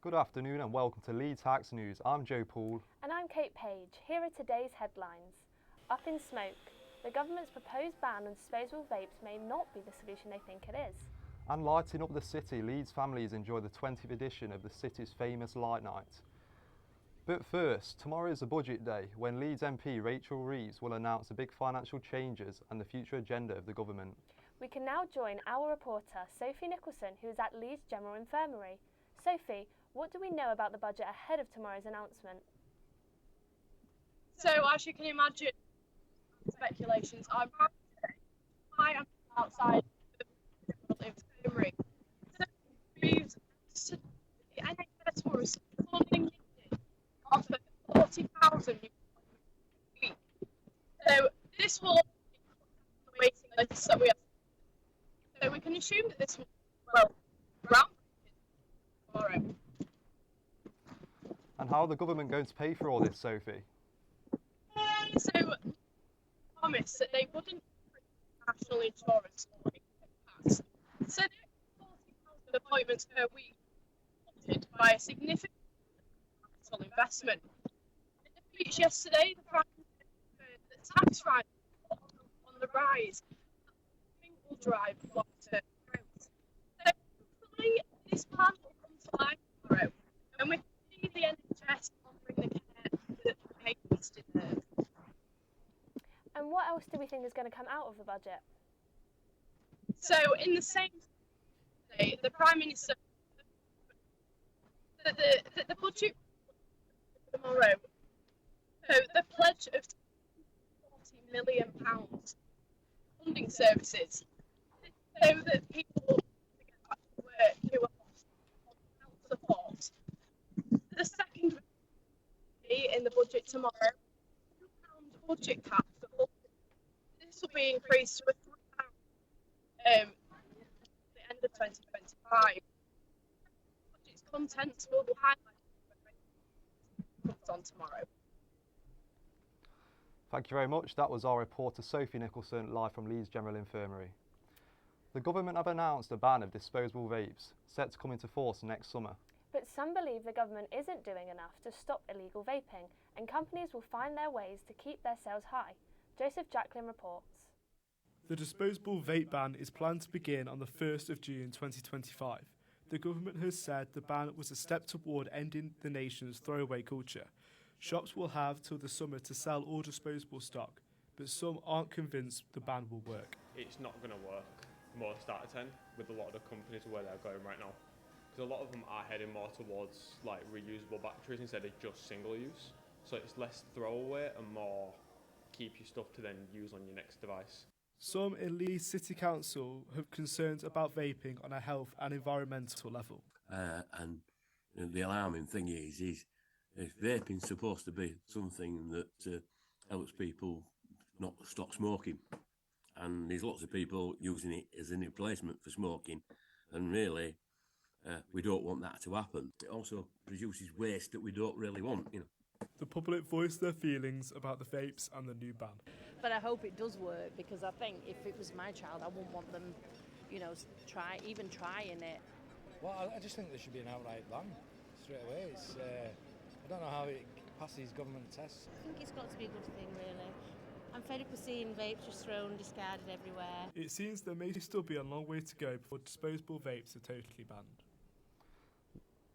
Good afternoon and welcome to Leeds Hacks News. I'm Joe Poole. And I'm Kate Page. Here are today's headlines. Up in smoke. The government's proposed ban on disposable vapes may not be the solution they think it is. And lighting up the city, Leeds families enjoy the 20th edition of the city's famous Light Night. But first, tomorrow is a budget day when Leeds MP Rachel Reeves will announce the big financial changes and the future agenda of the government. We can now join our reporter Sophie Nicholson, who is at Leeds General Infirmary. Sophie, what do we know about the budget ahead of tomorrow's announcement? So, as you can imagine, speculations are I'm outside the infirmary. So, the NHS was funding of the 40,000 a week. So, this will be the waiting list that we have. So, we can assume that this will groundbreaking tomorrow. And how are the government going to pay for all this, Sophie? So, promised that they wouldn't increase national insurance or pass. So, the 40,000 appointments per week funded by a significant capital investment. In a speech yesterday, the Prime Minister said that tax rise on the rise will drive long-term growth. So, hopefully, this plan will come to life tomorrow, and we can see the NHS offering the care that patients deserve. And what else do we think is going to come out of the budget? So, in the same day, the Prime Minister said that the budget tomorrow, so the pledge of £40 million funding services, so that people will get back to work who are lost on health support. The second in the budget tomorrow, £2 budget cap. This will be increased to £3 at the end of 2025. The budget's contents will be highlighted on tomorrow. Thank you very much. That was our reporter Sophie Nicholson, live from Leeds General Infirmary. The government have announced a ban of disposable vapes, set to come into force next summer. But some believe the government isn't doing enough to stop illegal vaping, and companies will find their ways to keep their sales high. Joseph Jacklin reports. The disposable vape ban is planned to begin on the 1st of June 2025. The government has said the ban was a step toward ending the nation's throwaway culture. Shops will have till the summer to sell all disposable stock, but some aren't convinced the ban will work. It's not going to work most out of 10 with a lot of the companies where they're going right now. Because a lot of them are heading more towards like reusable batteries instead of just single use. So it's less throwaway and more keep your stuff to then use on your next device. Some in Leeds City Council have concerns about vaping on a health and environmental level. And the alarming thing is if vaping's supposed to be something that helps people not stop smoking, and there's lots of people using it as an replacement for smoking, and really we don't want that to happen. It also produces waste that we don't really want, The public voiced their feelings about the vapes and the new ban. But I hope it does work, because I think if it was my child, I wouldn't want them, trying it. Well, I just think there should be an outright ban straight away. I don't know how it passes government tests. I think it's got to be a good thing, really. I'm fed up with seeing vapes just thrown, discarded everywhere. It seems there may still be a long way to go before disposable vapes are totally banned.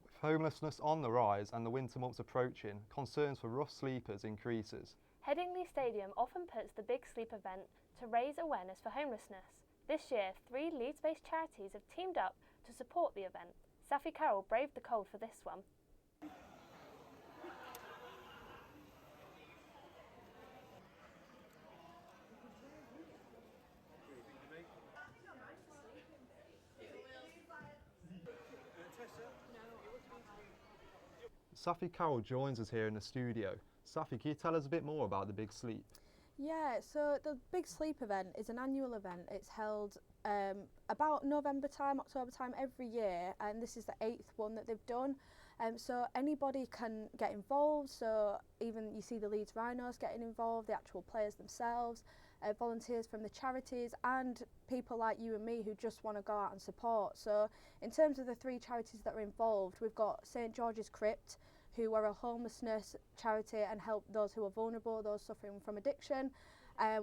With homelessness on the rise and the winter months approaching, concerns for rough sleepers increases. Headingley Stadium often puts the Big Sleep event to raise awareness for homelessness. This year, 3 Leeds-based charities have teamed up to support the event. Safi Carroll braved the cold for this one. Safi Carroll joins us here in the studio. Safi, can you tell us a bit more about the Big Sleep? Yeah, so the Big Sleep event is an annual event. It's held about November time, October time every year, and this is the 8th one that they've done. So anybody can get involved, so even you see the Leeds Rhinos getting involved, the actual players themselves. volunteers from the charities and people like you and me who just want to go out and support. So in terms of the 3 charities that are involved, we've got St George's Crypt, who are a homelessness charity and help those who are vulnerable, those suffering from addiction.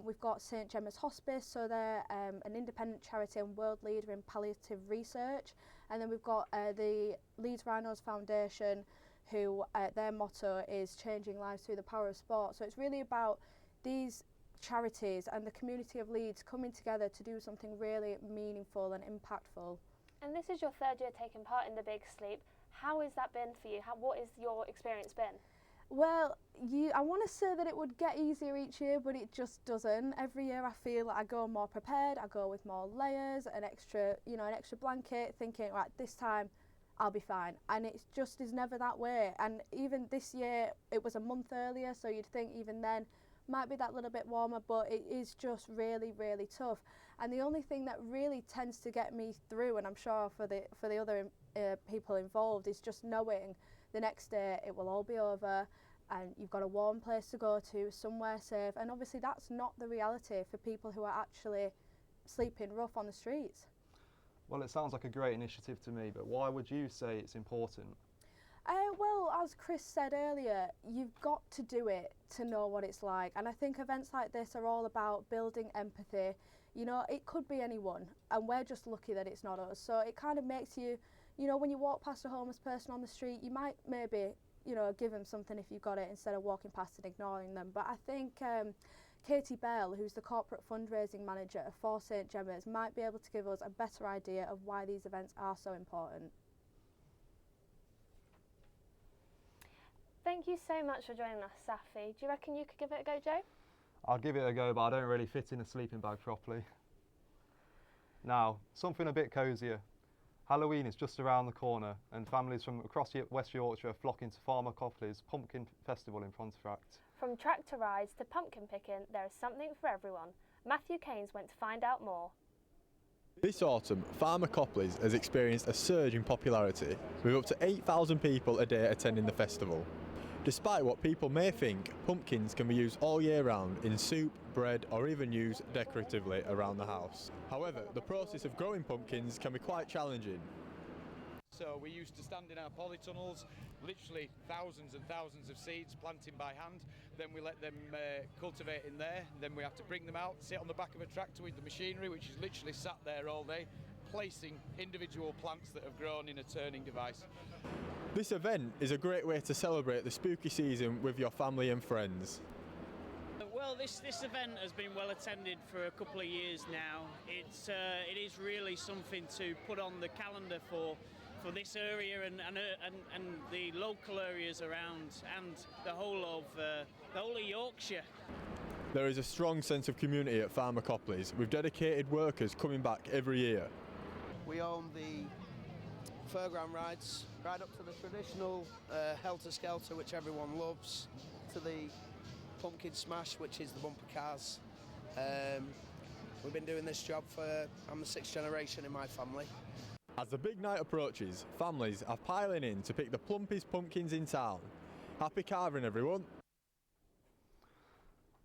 We've got St Gemma's Hospice, so they're an independent charity and world leader in palliative research. And then we've got the Leeds Rhinos Foundation, who their motto is changing lives through the power of sport. So it's really about these charities and the community of Leeds coming together to do something really meaningful and impactful. And this is your 3rd year taking part in the Big Sleep. How has that been for you? What has your experience been? Well, I want to say that it would get easier each year, but it just doesn't. Every year I feel like I go more prepared, I go with more layers, an extra blanket, thinking, right, this time I'll be fine. And it just is never that way. And even this year, it was a month earlier, so you'd think even then might be that little bit warmer, but it is just really, really tough. And the only thing that really tends to get me through, and I'm sure for the other people involved, is just knowing the next day it will all be over and you've got a warm place to go to, somewhere safe. And obviously that's not the reality for people who are actually sleeping rough on the streets. Well, it sounds like a great initiative to me, but why would you say it's important? Well, as Chris said earlier, you've got to do it to know what it's like. And I think events like this are all about building empathy. You know, it could be anyone, and we're just lucky that it's not us. So it kind of makes you, when you walk past a homeless person on the street, you might maybe, give them something if you've got it instead of walking past and ignoring them. But I think Katie Bell, who's the corporate fundraising manager for St Gemma's, might be able to give us a better idea of why these events are so important. Thank you so much for joining us, Safi. Do you reckon you could give it a go, Joe? I'll give it a go, but I don't really fit in a sleeping bag properly. Now, something a bit cosier. Halloween is just around the corner, and families from across West Yorkshire are flocking to Farmer Copley's Pumpkin Festival in Pontefract. From tractor rides to pumpkin picking, there is something for everyone. Matthew Keynes went to find out more. This autumn, Farmer Copley's has experienced a surge in popularity, with up to 8,000 people a day attending the festival. Despite what people may think, pumpkins can be used all year round in soup, bread, or even used decoratively around the house. However, the process of growing pumpkins can be quite challenging. So we used to stand in our polytunnels, literally thousands and thousands of seeds planting by hand. Then we let them cultivate in there. Then we have to bring them out, sit on the back of a tractor with the machinery, which is literally sat there all day, placing individual plants that have grown in a turning device. This event is a great way to celebrate the spooky season with your family and friends. Well, this event has been well attended for a couple of years now. It is really something to put on the calendar for this area and the local areas around, and the whole of Yorkshire. There is a strong sense of community at Farmer Copley's, with dedicated workers coming back every year. We own the fairground rides, right up to the traditional Helter Skelter, which everyone loves, to the Pumpkin Smash, which is the bumper cars. We've been doing this job I'm the 6th generation in my family. As the big night approaches, families are piling in to pick the plumpest pumpkins in town. Happy carving, everyone!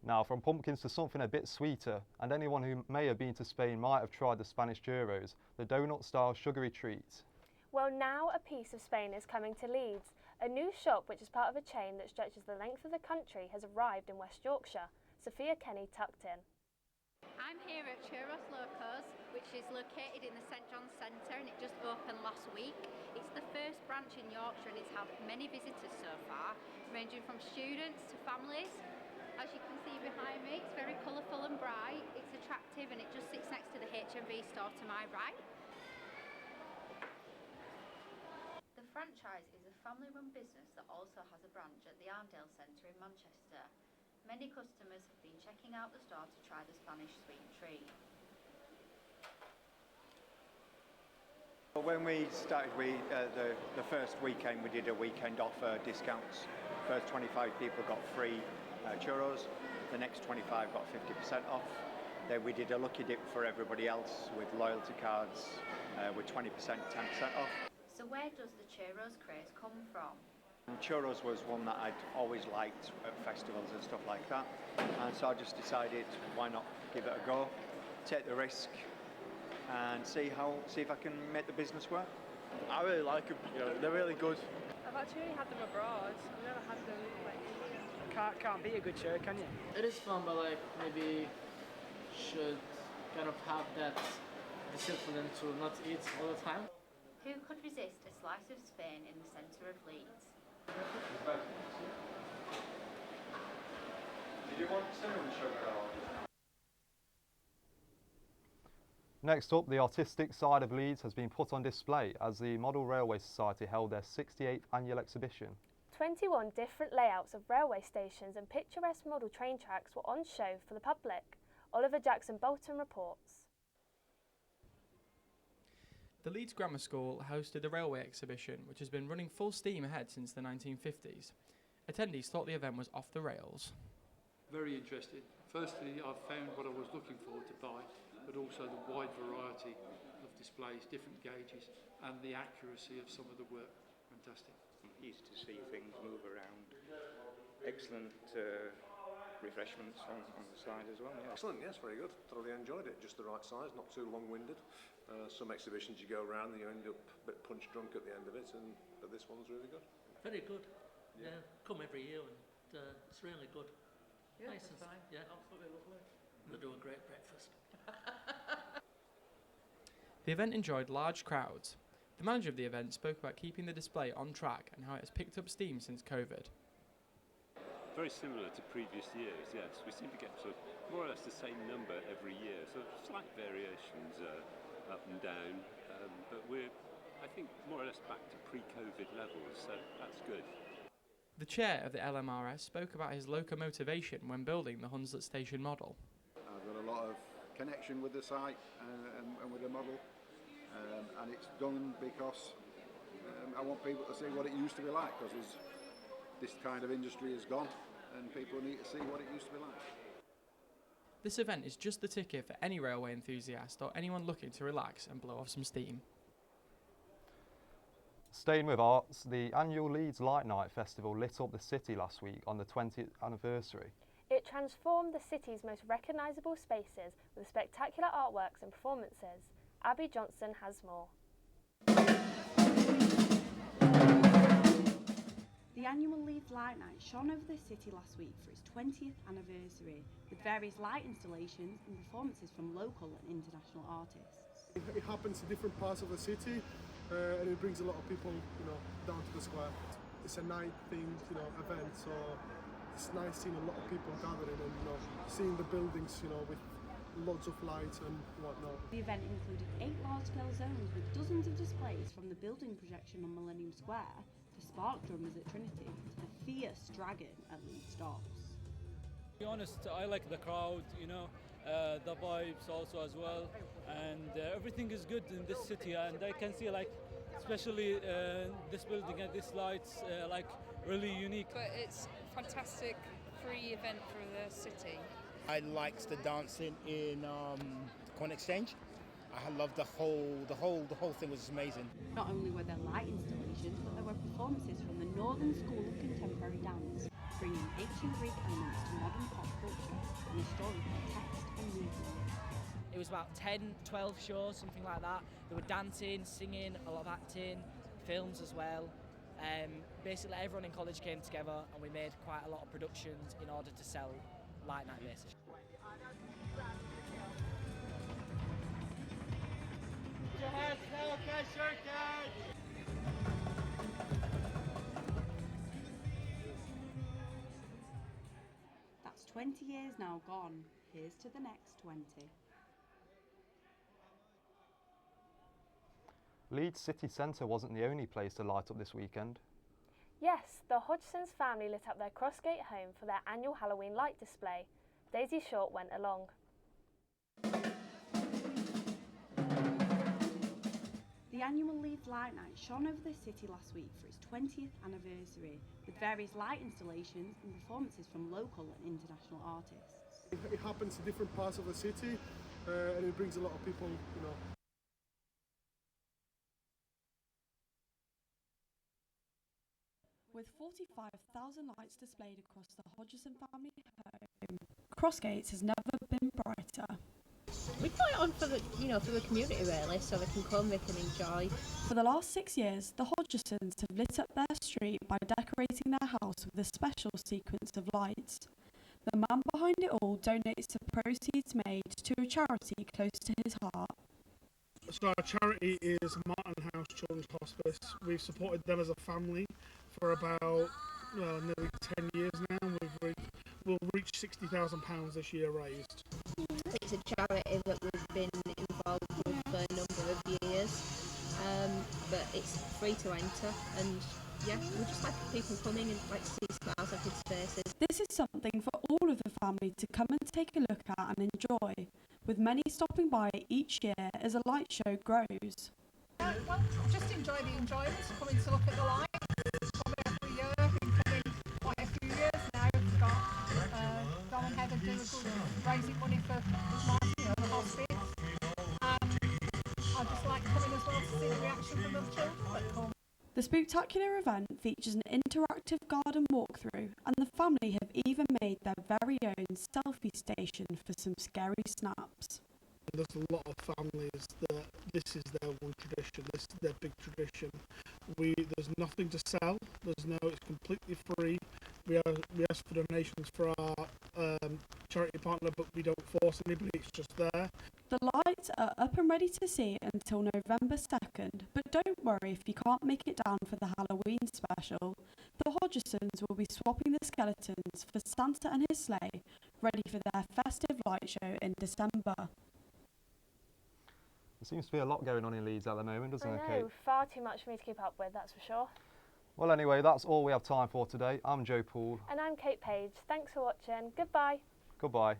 Now, from pumpkins to something a bit sweeter, and anyone who may have been to Spain might have tried the Spanish churros, the donut-style sugary treat. Well, now a piece of Spain is coming to Leeds. A new shop, which is part of a chain that stretches the length of the country, has arrived in West Yorkshire. Sophia Kenny tucked in. I'm here at Churros Locos, which is located in the St John's Centre, and it just opened last week. It's the first branch in Yorkshire, and it's had many visitors so far, ranging from students to families. As you can see behind me, it's very colourful and bright, it's attractive, and it just sits next to the HMV store to my right. The franchise is a family-run business that also has a branch at the Arndale Centre in Manchester. Many customers have been checking out the store to try the Spanish sweet treat. When we started, the first weekend we did a weekend offer discounts. First 25 people got free churros, the next 25 got 50% off. Then we did a lucky dip for everybody else with loyalty cards with 20%, 10% off. So where does the churros craze come from? And churros was one that I'd always liked at festivals and stuff like that, and so I just decided why not give it a go, take the risk, and see if I can make the business work. I really like them. You know, they're really good. I've actually only had them abroad. I've never had them like here. Can't beat a good churro, can you? It is fun, but like maybe should kind of have that discipline to not eat all the time. Who could resist a slice of Spain in the centre of Leeds? Did you want cinnamon sugar? Next up, the artistic side of Leeds has been put on display as the Model Railway Society held their 68th annual exhibition. 21 different layouts of railway stations and picturesque model train tracks were on show for the public. Oliver Jackson Bolton reports. The Leeds Grammar School hosted the railway exhibition, which has been running full steam ahead since the 1950s. Attendees thought the event was off the rails. Very interested. Firstly, I've found what I was looking for to buy, but also the wide variety of displays, different gauges, and the accuracy of some of the work. Fantastic. Used to see things move around. Excellent refreshments on the side as well. Yeah. Excellent, yes, very good. Thoroughly enjoyed it. Just the right size, not too long-winded. Some exhibitions you go around and you end up a bit punch drunk at the end of it, but this one's really good. Very good. Yeah, come every year and it's really good. Yeah, nice and fine. Yeah, Absolutely lovely. They do a great breakfast. The event enjoyed large crowds. The manager of the event spoke about keeping the display on track and how it has picked up steam since COVID. Very similar to previous years, yes. We seem to get sort of more or less the same number every year, so slight variations up and down, but we're, I think, more or less back to pre-COVID levels, so that's good. The chair of the LMRS spoke about his locomotivation when building the Hunslet Station model. I've got a lot of connection with the site and with the model, and it's done because I want people to see what it used to be like, because this kind of industry is gone and people need to see what it used to be like. This event is just the ticket for any railway enthusiast or anyone looking to relax and blow off some steam. Staying with arts, the annual Leeds Light Night Festival lit up the city last week on the 20th anniversary. It transformed the city's most recognisable spaces with spectacular artworks and performances. Abby Johnson has more. The annual Leeds Light Night shone over the city last week for its 20th anniversary, with various light installations and performances from local and international artists. It happens in different parts of the city, and it brings a lot of people, down to the square. It's a night-themed, event, so it's nice seeing a lot of people gathering and, seeing the buildings, with lots of lights and whatnot. The event included 8 large-scale zones with dozens of displays, from the building projection on Millennium Square, the Spark Drummers at Trinity, to the Fierce Dragon at Leeds Docks. To be honest, I like the crowd, the vibes also as well, and everything is good in this city, and I can see especially this building and these lights really unique. But it's a fantastic free event for the city. I liked the dancing in Coin Exchange. I loved the whole thing was amazing. Not only were there light installations, but there were performances from the Northern School of Contemporary Dance, bringing ancient Greek elements to modern pop culture and a story for text and movement. It was about 10, 12 shows, something like that. There were dancing, singing, a lot of acting, films as well. Basically everyone in college came together and we made quite a lot of productions in order to sell Light Night basically. That's 20 years now gone. Here's to the next 20. Leeds city centre wasn't the only place to light up this weekend. Yes, the Hodgson's family lit up their Crossgate home for their annual Halloween light display. Daisy Short went along. The annual Leeds Light Night shone over the city last week for its 20th anniversary, with various light installations and performances from local and international artists. It happens in different parts of the city, and it brings a lot of people, With 45,000 lights displayed across the Hodgson family home, Crossgates has never been brighter. We put it on for the, for the community really, so they can come, they can enjoy. For the last 6 years, the Hodgsons have lit up their street by decorating their house with a special sequence of lights. The man behind it all donates the proceeds made to a charity close to his heart. So our charity is Martin House Children's Hospice. We've supported them as a family for about nearly 10 years now. We'll reach £60,000 this year raised. It's a charity that we've been involved with for a number of years, but it's free to enter, and yeah, we just like people coming and like to see smiles on kids' faces. This is something for all of the family to come and take a look at and enjoy, with many stopping by each year as a light show grows. Well, just enjoy the enjoyment, coming to look at the lights. Coming every year, been coming quite a few years now. We've got go ahead and do a good raising money for the hospice. I just like coming as well to see the reaction from the children that come. The Spooktacular event features an interactive garden walkthrough, and the family have even made their very own selfie station for some scary snaps. There's a lot of families that this is their one tradition, this is their big tradition. There's nothing to sell, it's completely free. We ask for donations for our charity partner, but we don't force anybody, it's just there. The lights are up and ready to see until November 2nd, but don't worry if you can't make it down for the Halloween special. The Hodgsons will be swapping the skeletons for Santa and his sleigh, ready for their festive light show in December. There seems to be a lot going on in Leeds at the moment, doesn't there, Kate? Far too much for me to keep up with, that's for sure. Well, anyway, that's all we have time for today. I'm Joe Poole. And I'm Kate Page. Thanks for watching. Goodbye. Goodbye.